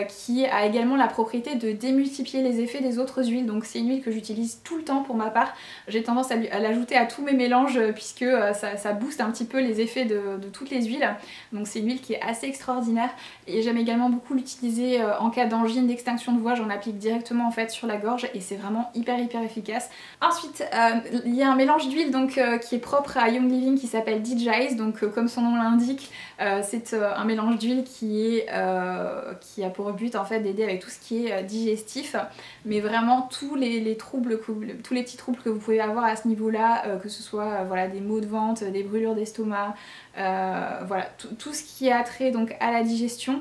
qui a également la propriété de démultiplier les effets des autres huiles, donc c'est une huile que j'utilise tout le temps pour ma part. J'ai tendance à l'ajouter à tous mes mélanges puisque ça booste un petit peu les effets de toutes les huiles, donc c'est une huile qui est assez extraordinaire et j'aime également beaucoup l'utiliser en cas d'angine, d'extinction de voix, j'en applique directement en fait sur la gorge et c'est vraiment hyper efficace. Ensuite il y a un mélange d'huile donc qui est propre à Young Living qui s'appelle DJs, donc comme son nom l'indique c'est un mélange d'huile qui a pour but en fait d'aider avec tout ce qui est digestif, mais vraiment tous les petits troubles que vous pouvez avoir à ce niveau là, que ce soit voilà, des maux de ventre, des brûlures d'estomac, voilà, tout ce qui a trait donc à la digestion.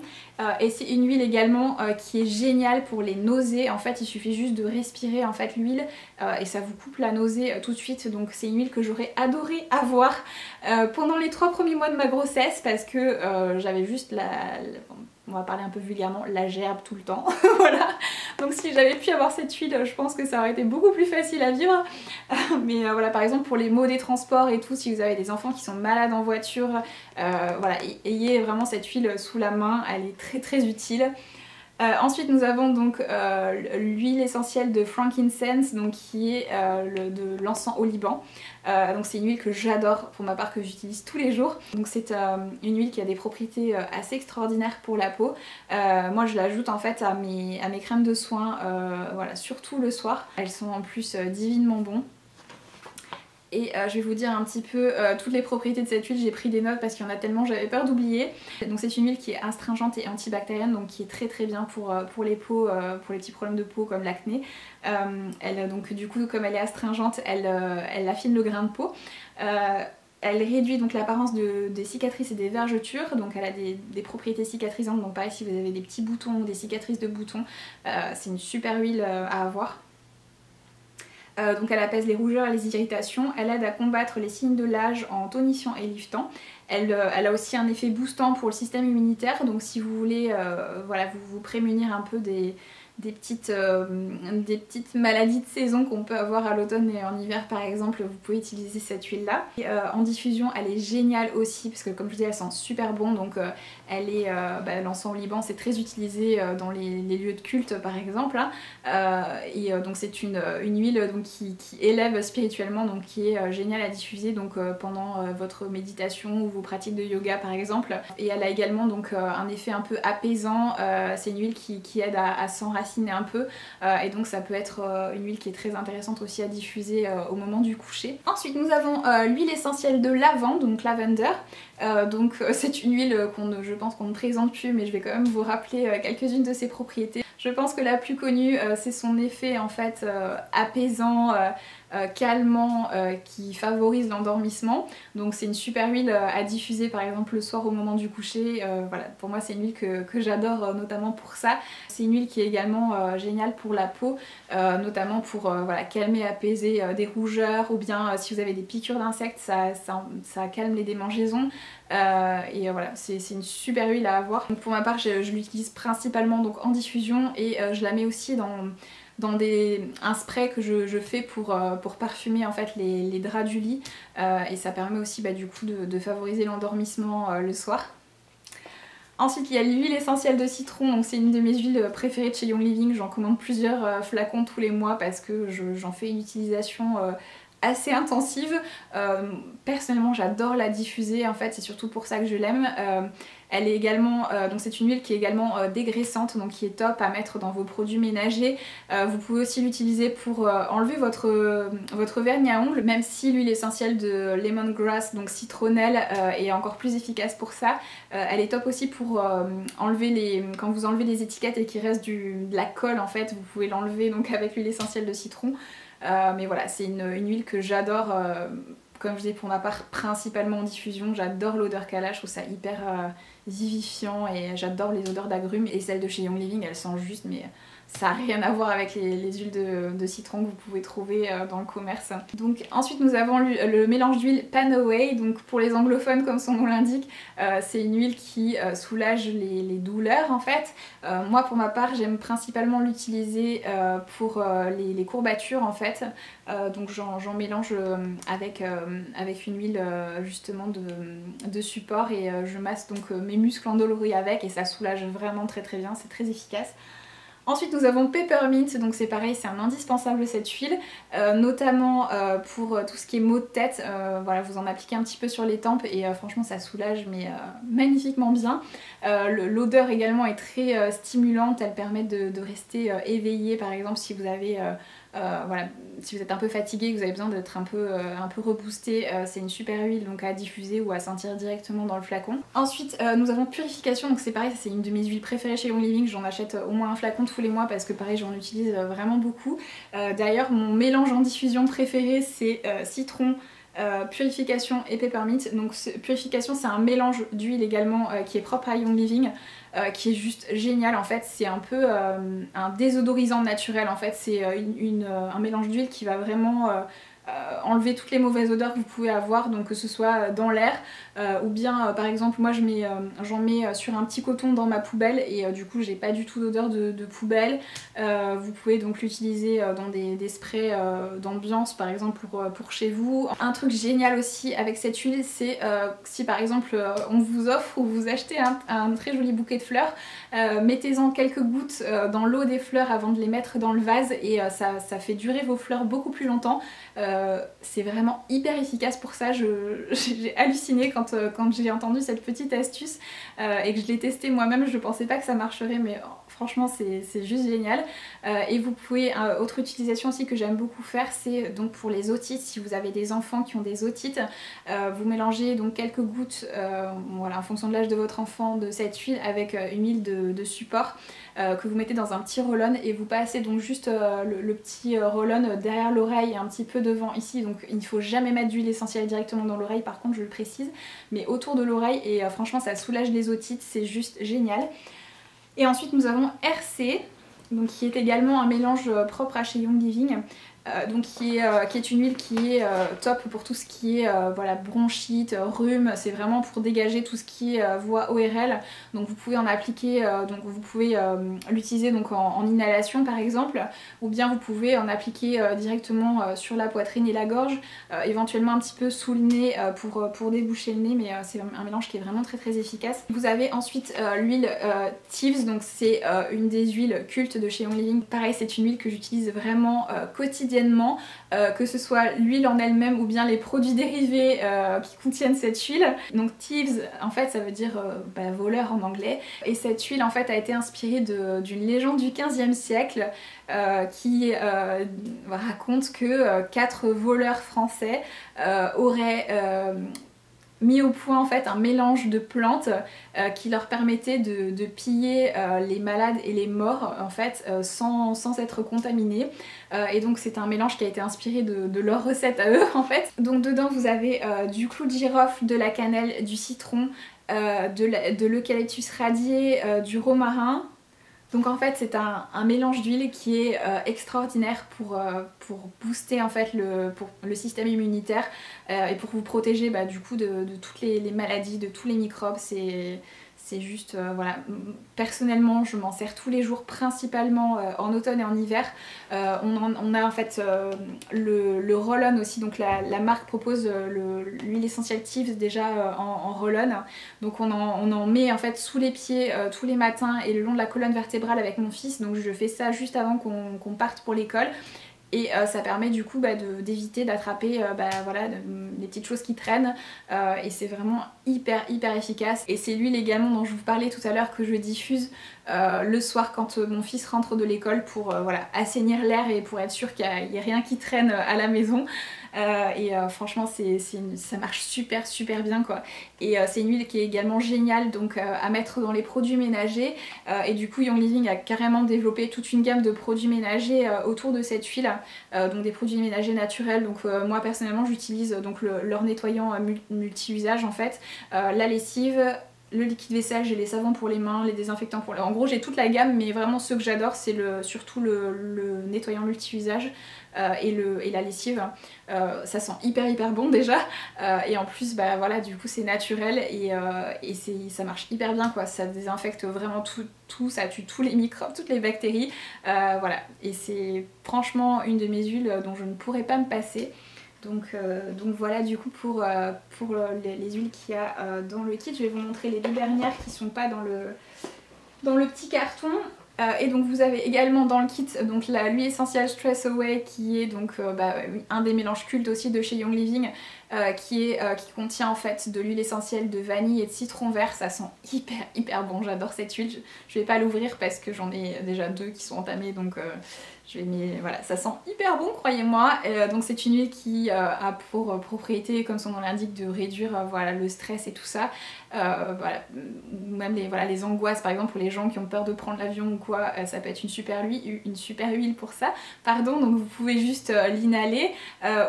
Et c'est une huile également qui est géniale pour les nausées. En fait il suffit juste de respirer en fait l'huile et ça vous coupe la nausée tout de suite, donc c'est une huile que j'aurais adoré avoir pendant les 3 premiers mois de ma grossesse parce que j'avais juste on va parler un peu vulgairement, la gerbe tout le temps. Voilà, donc si j'avais pu avoir cette huile je pense que ça aurait été beaucoup plus facile à vivre. Mais voilà, par exemple pour les maux des transports et tout, si vous avez des enfants qui sont malades en voiture, voilà, ayez vraiment cette huile sous la main, elle est très utile. Ensuite nous avons donc l'huile essentielle de frankincense, donc qui est de l'encens au Liban. Donc c'est une huile que j'adore pour ma part, que j'utilise tous les jours. Donc c'est une huile qui a des propriétés assez extraordinaires pour la peau. Moi je l'ajoute en fait à mes crèmes de soins, voilà, surtout le soir. Elles sont en plus divinement bonnes. Et je vais vous dire un petit peu toutes les propriétés de cette huile, j'ai pris des notes parce qu'il y en a tellement, j'avais peur d'oublier. Donc c'est une huile qui est astringente et antibactérienne, donc qui est très bien pour les peaux, pour les petits problèmes de peau comme l'acné. Donc du coup comme elle est astringente, elle affine le grain de peau. Elle réduit donc l'apparence des cicatrices et des vergetures, donc elle a des propriétés cicatrisantes, donc pareil si vous avez des petits boutons ou des cicatrices de boutons, c'est une super huile à avoir. Donc elle apaise les rougeurs et les irritations, elle aide à combattre les signes de l'âge en tonifiant et liftant. Elle a aussi un effet boostant pour le système immunitaire, donc si vous voulez voilà, vous prémunir un peu des petites maladies de saison qu'on peut avoir à l'automne et en hiver par exemple, vous pouvez utiliser cette huile là. Et, en diffusion elle est géniale aussi parce que comme je vous dis elle sent super bon, donc elle est, l'encens au Liban c'est très utilisé dans les lieux de culte par exemple, hein. Donc c'est une huile donc, qui élève spirituellement, donc qui est géniale à diffuser donc, pendant votre méditation ou vos pratiques de yoga par exemple. Et elle a également donc, un effet un peu apaisant, c'est une huile qui aide à s'enraciner un peu et donc ça peut être une huile qui est très intéressante aussi à diffuser au moment du coucher. Ensuite nous avons l'huile essentielle de lavande, donc lavender. C'est une huile je pense qu'on ne présente plus, mais je vais quand même vous rappeler quelques-unes de ses propriétés. Je pense que la plus connue c'est son effet en fait apaisant, calmant, qui favorise l'endormissement. Donc c'est une super huile à diffuser par exemple le soir au moment du coucher. Voilà, pour moi c'est une huile que j'adore notamment pour ça. C'est une huile qui est également géniale pour la peau, notamment pour voilà, calmer, apaiser des rougeurs, ou bien si vous avez des piqûres d'insectes, ça calme les démangeaisons. Et voilà, c'est une super huile à avoir. Donc pour ma part je l'utilise principalement donc en diffusion et je la mets aussi dans un spray que je fais pour parfumer en fait les draps du lit, et ça permet aussi du coup de favoriser l'endormissement le soir. Ensuite il y a l'huile essentielle de citron, donc c'est une de mes huiles préférées de chez Young Living, j'en commande plusieurs flacons tous les mois parce que j'en fais une utilisation assez intensive. Personnellement j'adore la diffuser, en fait c'est surtout pour ça que je l'aime. Elle est également, donc c'est une huile qui est également dégraissante, donc qui est top à mettre dans vos produits ménagers. Vous pouvez aussi l'utiliser pour enlever votre vernis à ongles, même si l'huile essentielle de lemongrass, donc citronnelle, est encore plus efficace pour ça. Elle est top aussi pour enlever quand vous enlevez les étiquettes et qu'il reste de la colle en fait, vous pouvez l'enlever donc avec l'huile essentielle de citron. Mais voilà, c'est une huile que j'adore, comme je dis pour ma part, principalement en diffusion. J'adore l'odeur qu'elle a, je trouve ça hyper vivifiant et j'adore les odeurs d'agrumes, et celles de chez Young Living elles sentent juste mais ça n'a rien à voir avec les huiles de citron que vous pouvez trouver dans le commerce. Donc ensuite nous avons le mélange d'huile Panaway, donc pour les anglophones comme son nom l'indique, c'est une huile qui soulage les douleurs en fait. Moi pour ma part j'aime principalement l'utiliser pour les courbatures en fait, donc j'en mélange avec une huile justement de support et je masse donc mes muscles endoloris avec et ça soulage vraiment très bien, c'est très efficace. Ensuite nous avons Peppermint, donc c'est pareil, c'est un indispensable cette huile, notamment pour tout ce qui est maux de tête, voilà, vous en appliquez un petit peu sur les tempes et franchement ça soulage mais magnifiquement bien. L'odeur également est très stimulante, elle permet de rester éveillé par exemple si vous avez... voilà, si vous êtes un peu fatigué, que vous avez besoin d'être un peu reboosté, c'est une super huile donc à diffuser ou à sentir directement dans le flacon. Ensuite nous avons Purification, donc c'est pareil, c'est une de mes huiles préférées chez Young Living, j'en achète au moins un flacon tous les mois parce que pareil j'en utilise vraiment beaucoup. D'ailleurs mon mélange en diffusion préféré c'est citron, Purification et Peppermint. Donc Purification c'est un mélange d'huile également qui est propre à Young Living, qui est juste génial en fait, c'est un peu un désodorisant naturel en fait, c'est un mélange d'huile qui va vraiment enlever toutes les mauvaises odeurs que vous pouvez avoir, donc que ce soit dans l'air ou bien par exemple moi j'en mets sur un petit coton dans ma poubelle et du coup j'ai pas du tout d'odeur de poubelle. Vous pouvez donc l'utiliser dans des sprays d'ambiance par exemple pour chez vous. Un truc génial aussi avec cette huile c'est si par exemple on vous offre ou vous achetez un très joli bouquet de fleurs, mettez-en quelques gouttes dans l'eau des fleurs avant de les mettre dans le vase et ça fait durer vos fleurs beaucoup plus longtemps. C'est vraiment hyper efficace pour ça, j'ai halluciné quand j'ai entendu cette petite astuce et que je l'ai testé moi-même, je pensais pas que ça marcherait mais franchement c'est juste génial. Et vous pouvez, autre utilisation aussi que j'aime beaucoup faire, c'est donc pour les otites, si vous avez des enfants qui ont des otites, vous mélangez donc quelques gouttes, voilà, en fonction de l'âge de votre enfant, de cette huile avec une huile de support que vous mettez dans un petit roll-on et vous passez donc juste le petit roll-on derrière l'oreille et un petit peu devant ici, donc il ne faut jamais mettre d'huile essentielle directement dans l'oreille par contre je le précise, mais autour de l'oreille et franchement ça soulage les otites, c'est juste génial. Et ensuite nous avons RC, donc qui est également un mélange propre à chez Young Living. Donc qui est une huile qui est top pour tout ce qui est voilà, bronchite, rhume, c'est vraiment pour dégager tout ce qui est voie ORL. Donc vous pouvez en appliquer, donc vous pouvez l'utiliser donc en inhalation par exemple, ou bien vous pouvez en appliquer directement sur la poitrine et la gorge, éventuellement un petit peu sous le nez pour déboucher le nez, mais c'est un mélange qui est vraiment très efficace. Vous avez ensuite l'huile Thieves, donc c'est une des huiles cultes de chez Young Living. Pareil, c'est une huile que j'utilise vraiment quotidiennement, que ce soit l'huile en elle-même ou bien les produits dérivés qui contiennent cette huile. Donc Thieves en fait ça veut dire voleur en anglais, et cette huile en fait a été inspirée d'une légende du 15e siècle qui raconte que 4 voleurs français auraient mis au point en fait un mélange de plantes qui leur permettait de piller les malades et les morts en fait sans être contaminés, et donc c'est un mélange qui a été inspiré de leur recette à eux en fait. Donc dedans vous avez du clou de girofle, de la cannelle, du citron, de l'eucalyptus radié, du romarin. Donc en fait c'est un mélange d'huile qui est extraordinaire pour booster en fait le système immunitaire et pour vous protéger du coup de toutes les maladies, de tous les microbes. C'est juste, voilà, personnellement je m'en sers tous les jours, principalement en automne et en hiver. On a en fait le roll-on aussi, donc la marque propose l'huile essentielle Thieves déjà en roll-on. Donc on en met en fait sous les pieds tous les matins et le long de la colonne vertébrale avec mon fils, donc je fais ça juste avant qu'on parte pour l'école. Et ça permet du coup d'éviter d'attraper voilà, les petites choses qui traînent et c'est vraiment hyper efficace. Et c'est l'huile également dont je vous parlais tout à l'heure que je diffuse le soir quand mon fils rentre de l'école pour voilà, assainir l'air et pour être sûr qu'il n'y ait rien qui traîne à la maison. Franchement ça marche super bien quoi. Et c'est une huile qui est également géniale donc à mettre dans les produits ménagers, et du coup Young Living a carrément développé toute une gamme de produits ménagers autour de cette huile, donc des produits ménagers naturels. Donc moi personnellement j'utilise donc leur nettoyant multi-usage en fait, la lessive, le liquide vaisselle, j'ai les savons pour les mains, les désinfectants pour les... En gros j'ai toute la gamme, mais vraiment ceux que j'adore c'est surtout le nettoyant multi-usage et la lessive. Ça sent hyper bon déjà, et en plus bah voilà, du coup c'est naturel et ça marche hyper bien quoi, ça désinfecte vraiment tout, ça tue tous les microbes, toutes les bactéries, voilà, et c'est franchement une de mes huiles dont je ne pourrais pas me passer. Donc voilà du coup pour les huiles qu'il y a dans le kit. Je vais vous montrer les 2 dernières qui sont pas dans le petit carton. Et donc vous avez également dans le kit donc l'huile essentielle Stress Away qui est donc un des mélanges cultes aussi de chez Young Living, qui contient en fait de l'huile essentielle de vanille et de citron vert. Ça sent hyper bon, j'adore cette huile. Je vais pas l'ouvrir parce que j'en ai déjà 2 qui sont entamées, donc voilà, ça sent hyper bon, croyez-moi. Donc c'est une huile qui a pour propriété, comme son nom l'indique, de réduire voilà, le stress et tout ça. Voilà, même les angoisses par exemple, pour les gens qui ont peur de prendre l'avion ou quoi, ça peut être une super huile pour ça. Pardon, donc vous pouvez juste l'inhaler,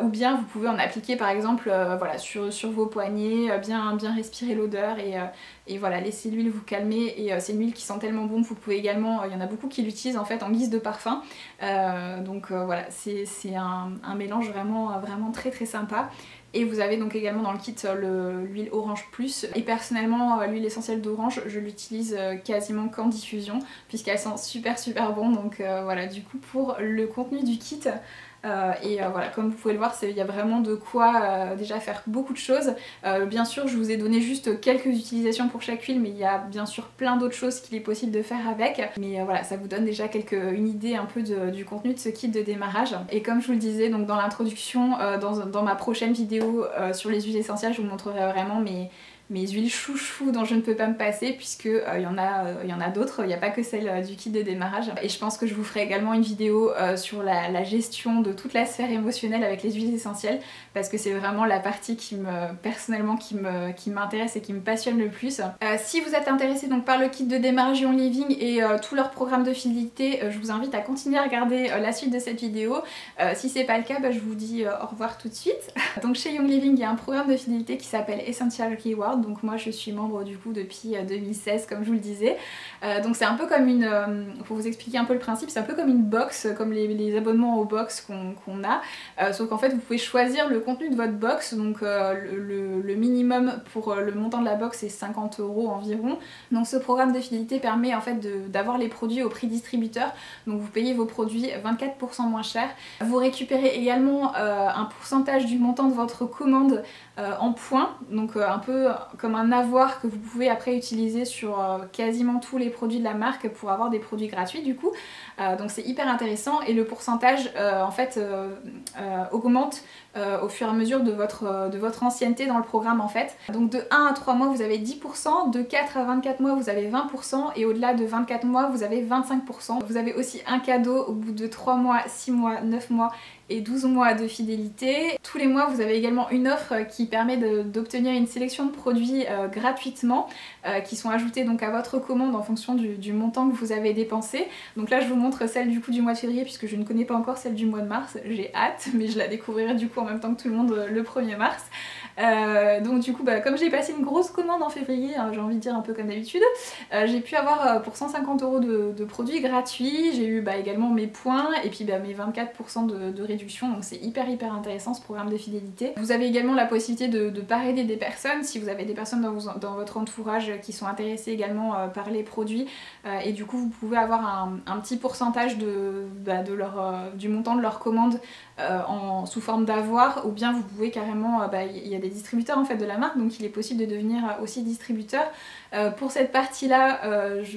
ou bien vous pouvez en appliquer par exemple voilà, sur vos poignets, bien respirer l'odeur et voilà, laisser l'huile vous calmer. Et c'est une huile qui sent tellement bon que vous pouvez également, il y en a beaucoup qui l'utilisent en fait en guise de parfum. Voilà, c'est un mélange vraiment très sympa. Et vous avez donc également dans le kit l'huile Orange Plus. Et personnellement, l'huile essentielle d'orange, je l'utilise quasiment qu'en diffusion, puisqu'elle sent super bon. Donc voilà, du coup pour le contenu du kit, voilà, comme vous pouvez le voir, il y a vraiment de quoi déjà faire beaucoup de choses. Bien sûr, je vous ai donné juste quelques utilisations pour chaque huile, mais il y a bien sûr plein d'autres choses qu'il est possible de faire avec. Mais voilà, ça vous donne déjà une idée un peu du contenu de ce kit de démarrage. Et comme je vous le disais donc dans l'introduction, dans ma prochaine vidéo sur les huiles essentielles, je vous montrerai vraiment mes huiles chouchou dont je ne peux pas me passer, puisque il y en a d'autres, il n'y a pas que celle du kit de démarrage. Et je pense que je vous ferai également une vidéo sur la gestion de toute la sphère émotionnelle avec les huiles essentielles, parce que c'est vraiment la partie personnellement qui m'intéresse et qui me passionne le plus. Si vous êtes intéressé donc par le kit de démarrage Young Living et tout leur programme de fidélité, je vous invite à continuer à regarder la suite de cette vidéo. Si c'est pas le cas, je vous dis au revoir tout de suite. Donc chez Young Living, il y a un programme de fidélité qui s'appelle Essential Reward. Donc moi je suis membre du coup depuis 2016 comme je vous le disais. Donc c'est un peu comme pour vous expliquer un peu le principe, c'est un peu comme une box, comme les abonnements aux box qu'on a. Sauf qu'en fait vous pouvez choisir le contenu de votre box. Donc le minimum pour le montant de la box c'est 50 € environ. Donc ce programme de fidélité permet en fait d'avoir les produits au prix distributeur. Donc vous payez vos produits 24% moins cher. Vous récupérez également un pourcentage du montant de votre commande en points, donc un peu comme un avoir que vous pouvez après utiliser sur quasiment tous les produits de la marque pour avoir des produits gratuits du coup. Donc c'est hyper intéressant et le pourcentage en fait augmente au fur et à mesure de votre ancienneté dans le programme en fait. Donc de 1 à 3 mois vous avez 10%, de 4 à 24 mois vous avez 20% et au-delà de 24 mois vous avez 25%. Vous avez aussi un cadeau au bout de 3 mois, 6 mois, 9 mois et 12 mois de fidélité. Tous les mois vous avez également une offre qui permet d'obtenir une sélection de produits gratuitement qui sont ajoutés donc à votre commande en fonction du montant que vous avez dépensé. Donc là je vous montre celle du coup du mois de février puisque je ne connais pas encore celle du mois de mars, j'ai hâte, mais je la découvrirai du coup en même temps que tout le monde le 1er mars. Donc du coup comme j'ai passé une grosse commande en février, hein, j'ai envie de dire un peu comme d'habitude, j'ai pu avoir pour 150 € de produits gratuits. J'ai eu également mes points et puis mes 24% de réduction, donc c'est hyper intéressant ce programme de fidélité. Vous avez également la possibilité de parrainer des personnes si vous avez des personnes dans votre entourage qui sont intéressées également par les produits, et du coup vous pouvez avoir un petit pourcentage du montant de leur commande sous forme d'avoir, ou bien vous pouvez carrément, il y a des distributeurs en fait de la marque, donc il est possible de devenir aussi distributeur. Pour cette partie là,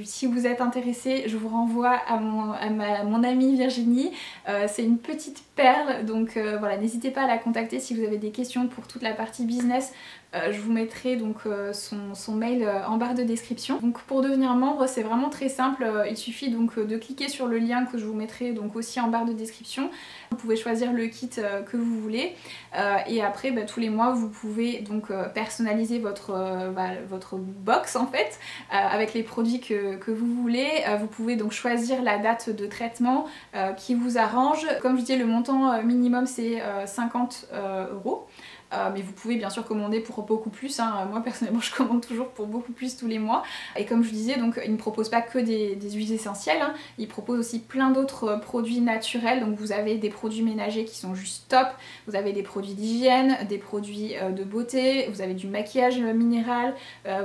si vous êtes intéressé, je vous renvoie à mon amie Virginie. C'est une petite perle, donc voilà, n'hésitez pas à la contacter si vous avez des questions pour toute la partie business. Je vous mettrai donc son mail en barre de description. Donc pour devenir membre c'est vraiment très simple, il suffit donc de cliquer sur le lien que je vous mettrai donc aussi en barre de description. Vous pouvez choisir le kit que vous voulez et après tous les mois vous pouvez donc personnaliser votre box en fait avec les produits que vous voulez. Vous pouvez donc choisir la date de traitement qui vous arrange. Comme je disais, le montant minimum c'est 50 €. mais vous pouvez bien sûr commander pour beaucoup plus, hein. Moi personnellement je commande toujours pour beaucoup plus tous les mois. Et comme je vous disais, donc ils ne proposent pas que des huiles essentielles, hein. Ils proposent aussi plein d'autres produits naturels. Donc vous avez des produits ménagers qui sont juste top, vous avez des produits d'hygiène, des produits de beauté, vous avez du maquillage minéral,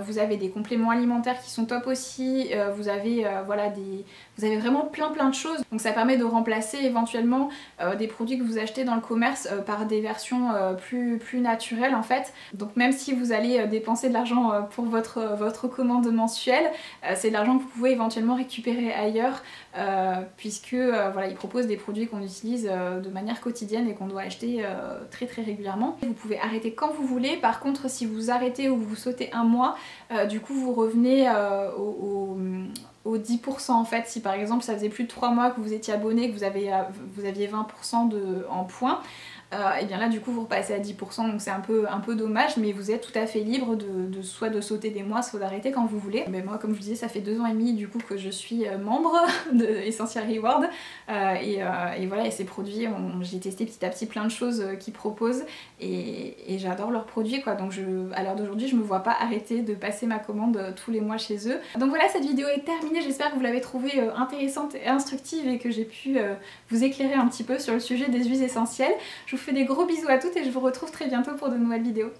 vous avez des compléments alimentaires qui sont top aussi, vous avez voilà, vous avez vraiment plein de choses. Donc ça permet de remplacer éventuellement des produits que vous achetez dans le commerce par des versions plus naturelles en fait. Donc même si vous allez dépenser de l'argent pour votre commande mensuelle, c'est de l'argent que vous pouvez éventuellement récupérer ailleurs, puisque voilà, ils proposent des produits qu'on utilise de manière quotidienne et qu'on doit acheter très régulièrement. Vous pouvez arrêter quand vous voulez. Par contre, si vous arrêtez ou vous sautez un mois, du coup vous revenez au 10% en fait. Si par exemple ça faisait plus de 3 mois que vous étiez abonné, que vous aviez 20% en points, et bien là du coup vous repassez à 10%, donc c'est un peu dommage, mais vous êtes tout à fait libre soit de sauter des mois, soit d'arrêter quand vous voulez. Mais moi comme je vous disais, ça fait 2 ans et demi du coup que je suis membre de Essential Reward, et voilà, et ces produits, j'ai testé petit à petit plein de choses qu'ils proposent, et j'adore leurs produits quoi. Donc à l'heure d'aujourd'hui je me vois pas arrêter de passer ma commande tous les mois chez eux. Donc voilà, cette vidéo est terminée, j'espère que vous l'avez trouvée intéressante et instructive et que j'ai pu vous éclairer un petit peu sur le sujet des huiles essentielles. Je vous fais des gros bisous à toutes et je vous retrouve très bientôt pour de nouvelles vidéos.